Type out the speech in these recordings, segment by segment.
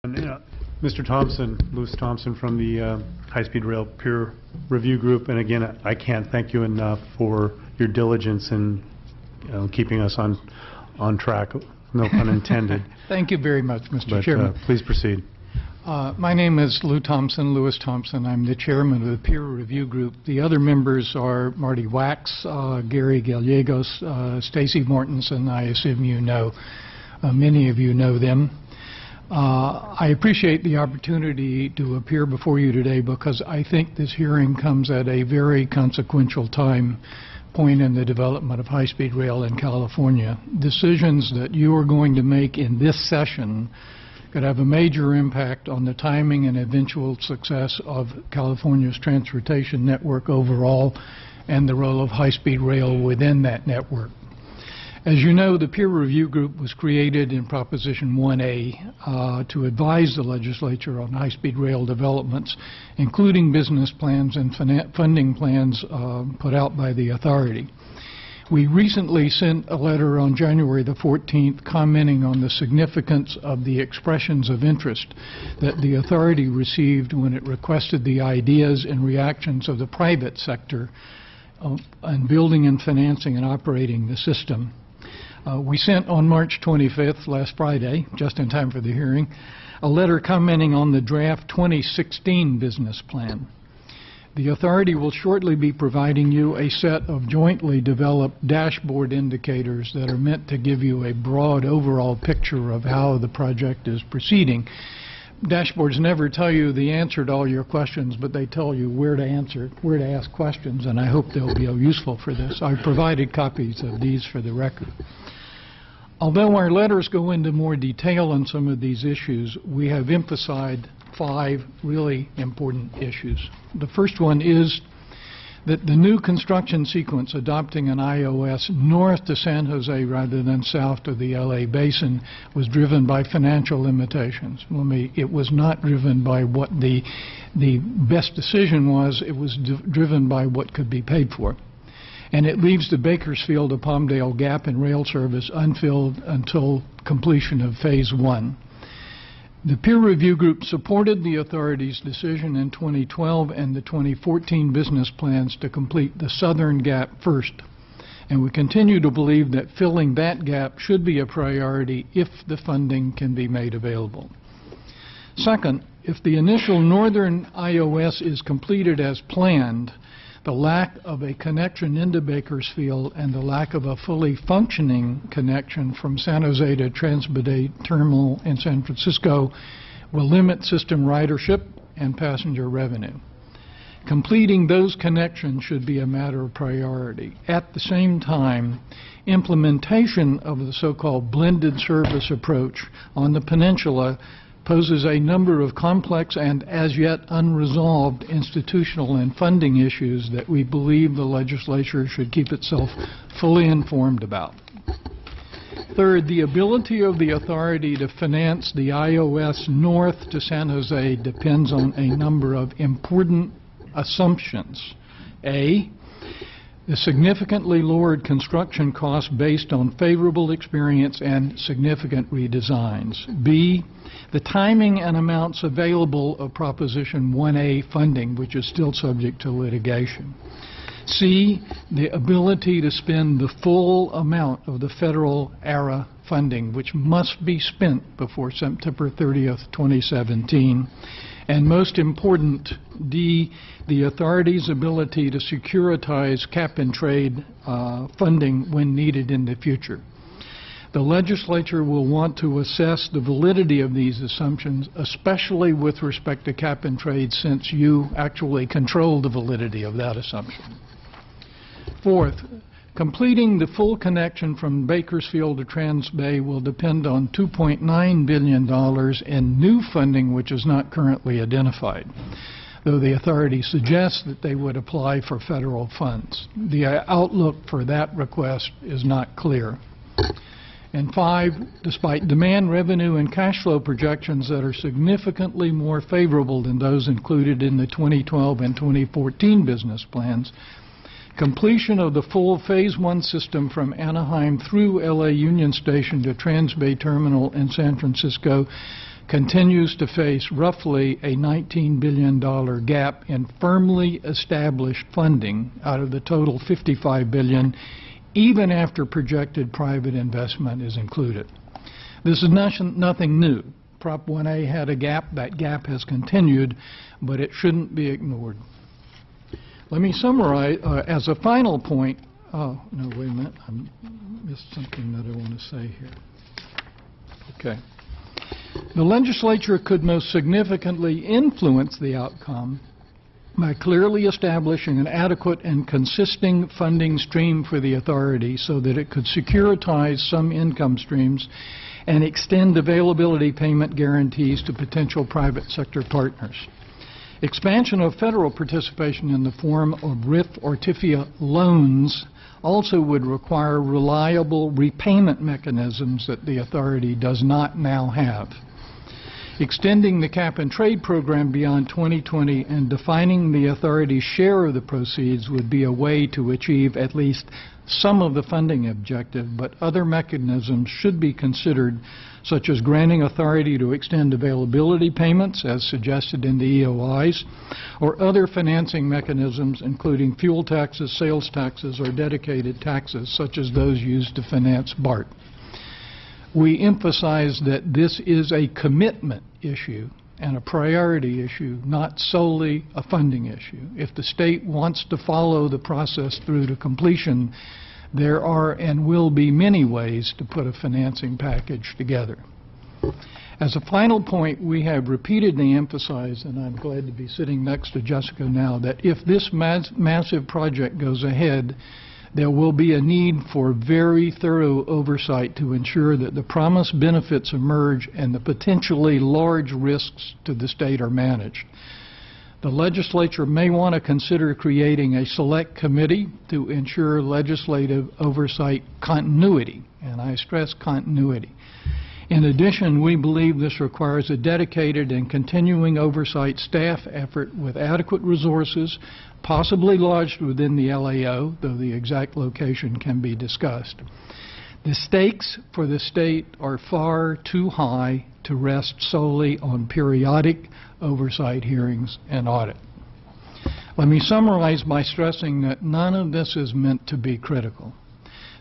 Mr. Thompson, Louis Thompson from the High Speed Rail Peer Review Group, and again, I can't thank you enough for your diligence in keeping us on track, no pun intended. Thank you very much, Mr. Chairman. Please proceed. My name is Louis Thompson. I'm the chairman of the Peer Review Group. The other members are Marty Wax, Gary Gallegos, Stacy Mortensen. I assume you know, many of you know them. I appreciate the opportunity to appear before you today because I think this hearing comes at a very consequential point in the development of high-speed rail in California. Decisions that you are going to make in this session could have a major impact on the timing and eventual success of California's transportation network overall and the role of high-speed rail within that network. As you know, the Peer Review Group was created in Proposition 1A to advise the legislature on high-speed rail developments, including business plans and funding plans put out by the authority. We recently sent a letter on January the 14th commenting on the significance of the expressions of interest that the authority received when it requested the ideas and reactions of the private sector on building and financing and operating the system. We sent on March 25th, last Friday, just in time for the hearing, a letter commenting on the draft 2016 business plan. The authority will shortly be providing you a set of jointly developed dashboard indicators that are meant to give you a broad overall picture of how the project is proceeding. Dashboards never tell you the answer to all your questions, but they tell you where to ask questions, and I hope they'll be useful for this. I've provided copies of these for the record. Although our letters go into more detail on some of these issues, we have emphasized 5 really important issues. The first one is that the new construction sequence adopting an IOS north to San Jose rather than south to the LA Basin was driven by financial limitations. It was not driven by what the best decision was. It was driven by what could be paid for. And it leaves the Bakersfield to Palmdale gap in rail service unfilled until completion of Phase 1. The Peer Review Group supported the authority's decision in 2012 and the 2014 business plans to complete the southern gap first. And we continue to believe that filling that gap should be a priority if the funding can be made available. Second, if the initial northern IOS is completed as planned, the lack of a connection into Bakersfield and the lack of a fully functioning connection from San Jose to Transbay Terminal in San Francisco will limit system ridership and passenger revenue. Completing those connections should be a matter of priority. At the same time, implementation of the so-called blended service approach on the peninsula poses a number of complex and as yet unresolved institutional and funding issues that we believe the legislature should keep itself fully informed about. Third, the ability of the authority to finance the IOS north to San Jose depends on a number of important assumptions. A, the significantly lowered construction costs based on favorable experience and significant redesigns. B, the timing and amounts available of Proposition 1A funding, which is still subject to litigation. C, the ability to spend the full amount of the federal ARRA funding, which must be spent before September 30th, 2017. And most important, D, the authority's ability to securitize cap-and-trade funding when needed in the future. The legislature will want to assess the validity of these assumptions, especially with respect to cap-and-trade, since you actually control the validity of that assumption. Fourth, completing the full connection from Bakersfield to Transbay will depend on $2.9 billion in new funding, which is not currently identified, though the authority suggests that they would apply for federal funds. The outlook for that request is not clear. And 5, despite demand, revenue, and cash flow projections that are significantly more favorable than those included in the 2012 and 2014 business plans, completion of the full Phase 1 system from Anaheim through LA Union Station to Transbay Terminal in San Francisco continues to face roughly a $19 billion gap in firmly established funding out of the total $55 billion, even after projected private investment is included. This is nothing new. Prop 1A had a gap. That gap has continued, but it shouldn't be ignored. Let me summarize as a final point. Oh, no, wait a minute. I missed something that I want to say here. Okay. The legislature could most significantly influence the outcome by clearly establishing an adequate and consistent funding stream for the authority so that it could securitize some income streams and extend availability payment guarantees to potential private sector partners. Expansion of federal participation in the form of RIF or TIFIA loans also would require reliable repayment mechanisms that the authority does not now have. Extending the cap-and-trade program beyond 2020 and defining the authority's share of the proceeds would be a way to achieve at least some of the funding objective, but other mechanisms should be considered, such as granting authority to extend availability payments, as suggested in the EOIs, or other financing mechanisms, including fuel taxes, sales taxes, or dedicated taxes, such as those used to finance BART. We emphasize that this is a commitment issue and a priority issue, not solely a funding issue. If the state wants to follow the process through to completion, there are and will be many ways to put a financing package together. As a final point, we have repeatedly emphasized, and I'm glad to be sitting next to Jessica now, that if this massive project goes ahead, there will be a need for very thorough oversight to ensure that the promised benefits emerge and the potentially large risks to the state are managed. The legislature may want to consider creating a select committee to ensure legislative oversight continuity, and I stress continuity. In addition, we believe this requires a dedicated and continuing oversight staff effort with adequate resources, possibly lodged within the LAO, though the exact location can be discussed. The stakes for the state are far too high to rest solely on periodic oversight hearings and audit. Let me summarize by stressing that none of this is meant to be critical.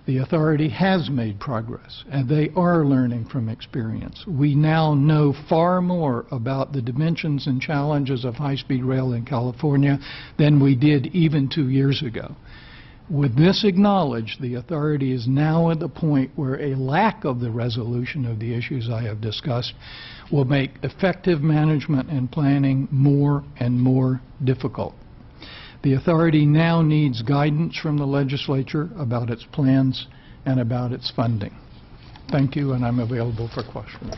The authority has made progress, and they are learning from experience. We now know far more about the dimensions and challenges of high-speed rail in California than we did even 2 years ago. With this acknowledged, the authority is now at the point where a lack of the resolution of the issues I have discussed will make effective management and planning more and more difficult. The authority now needs guidance from the legislature about its plans and about its funding. Thank you, and I'm available for questions.